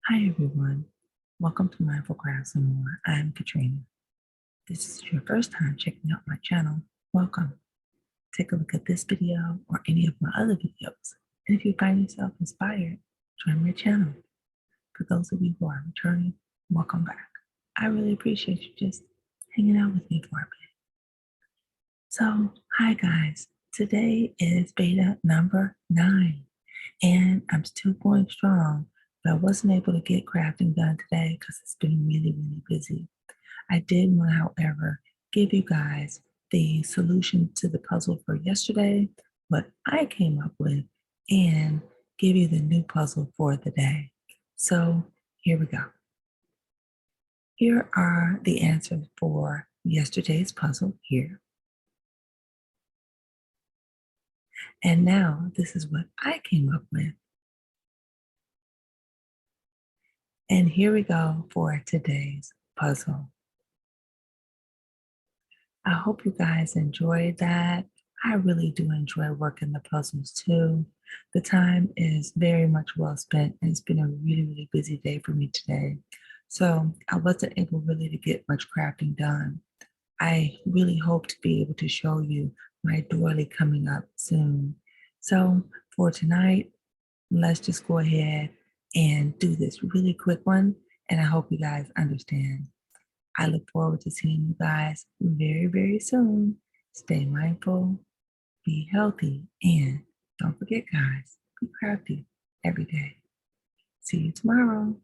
Hi everyone, welcome to Mindful Crafts and More. I'm Katrina. This is your first time checking out my channel. Welcome. Take a look at this video or any of my other videos. And if you find yourself inspired, join my channel. For those of you who are returning, welcome back. I really appreciate you just hanging out with me for a bit. So, hi guys. Today is beta number 9. And I'm still going strong, but I wasn't able to get crafting done today because it's been really busy. I did want to, however, give you guys the solution to the puzzle for yesterday, what I came up with, and give you the new puzzle for the day. So here we go. Here are the answers for yesterday's puzzle here. And now this is what I came up with. And here we go for today's puzzle. I hope you guys enjoyed that. I really do enjoy working the puzzles too. The time is very much well spent, and it's been a really busy day for me today. So I wasn't able really to get much crafting done. I really hope to be able to show you my doily coming up soon. So for tonight, let's just go ahead and do this really quick one. And I hope you guys understand. I look forward to seeing you guys very soon. Stay mindful, be healthy, and don't forget, guys, be crafty every day. See you tomorrow.